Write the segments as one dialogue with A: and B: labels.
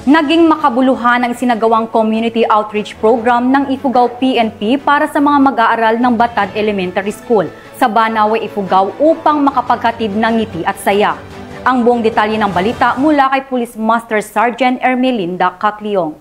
A: Naging makabuluhan ang isinagawang community outreach program ng Ifugao PNP para sa mga mag-aaral ng Batad Elementary School sa Banawe, Ifugao upang makapaghatid ng ngiti at saya. Ang buong detalye ng balita mula kay Police Master Sergeant Ermelinda Cacliong.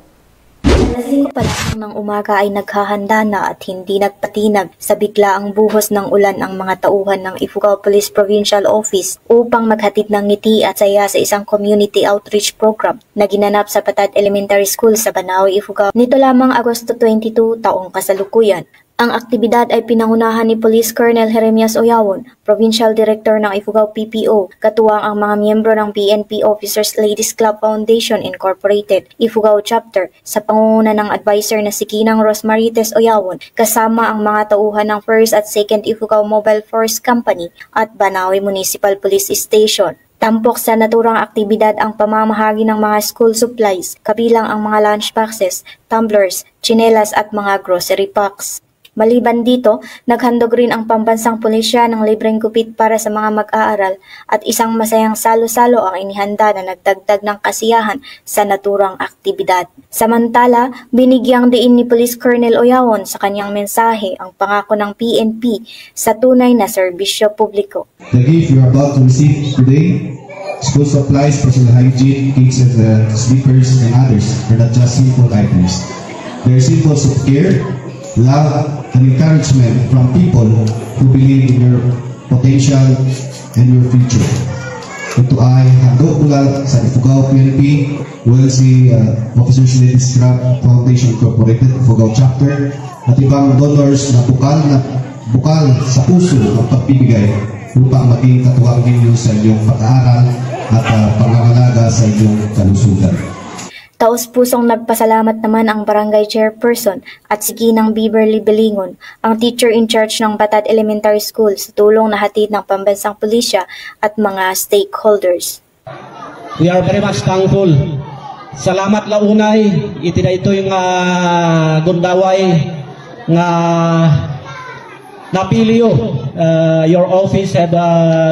B: Alas 5 pa lang ng umaga ay naghahanda na at hindi nagpatinag sa biglaang buhos ng ulan ang mga tauhan ng Ifugao Police Provincial Office upang maghatid ng ngiti at saya sa isang community outreach program na ginanap sa Batad Elementary School sa Banawe, Ifugao nito lamang Agosto 22 taong kasalukuyan. Ang aktibidad ay pinangunahan ni Police Colonel Jeremias Oyawon, Provincial Director ng Ifugao PPO, katuwang ang mga miyembro ng PNP Officers Ladies Club Foundation Incorporated, Ifugao Chapter, sa pangunguna ng advisor na si Kinang Rosmarites Oyawon, kasama ang mga tauhan ng 1st at 2nd Ifugao Mobile Force Company at Banawe Municipal Police Station. Tampok sa naturang aktibidad ang pamamahagi ng mga school supplies, kabilang ang mga lunchboxes, tumblers, tsinelas at mga grocery packs. Maliban dito, naghandog rin ang pambansang pulisya ng libreng gupit para sa mga mag-aaral at isang masayang salo-salo ang inihanda na nagdagdag ng kasiyahan sa naturang aktibidad. Samantala, binigyang diin ni Police Colonel Oyawon sa kanyang mensahe ang pangako ng PNP sa tunay na serbisyo publiko.
C: The gift you are about to receive today, school supplies, personal hygiene, cakes and slippers and others are not just simple items. They are symbols of care, love, and encouragement from people who believe in your potential and your future. Ito ay handog mula sa Ifugao PNP, ULC Officers Ladies Club Foundation Incorporated, Ifugao Chapter, at ibang donors na bukal sa puso ang pagbibigay upang maging katuwang ninyo sa inyong pag-aaral at pangangalaga sa inyong kalusugan.
B: Taos-pusong nagpasalamat naman ang Barangay Chairperson at si Ginang Beverly Belingon, ang teacher in charge ng Batad Elementary School sa tulong na hatid ng pambansang pulisya at mga stakeholders.
D: We are very much thankful. Salamat launay, ito yung gundaway nga napiliyo. Your office have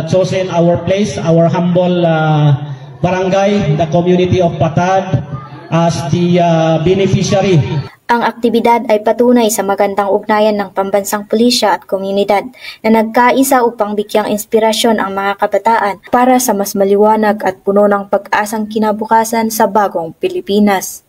D: chosen our place, our humble barangay, the community of Batad, as the beneficiary.
B: Ang aktibidad ay patunay sa magandang ugnayan ng pambansang pulisya at komunidad na nagkaisa upang bigyang inspirasyon ang mga kabataan para sa mas maliwanag at puno ng pag-asang kinabukasan sa bagong Pilipinas.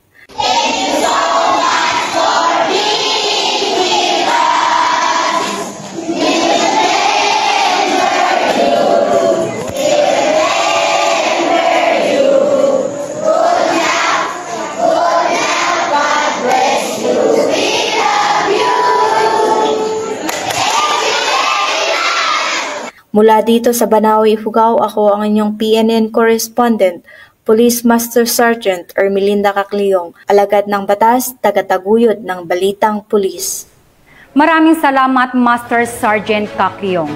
B: Mula dito sa Banawe, Ifugao, ako ang inyong PNN correspondent, Police Master Sergeant Ermelinda Cacliong, alagad ng batas, tagataguyod ng balitang pulis.
A: Maraming salamat, Master Sergeant Cacliong.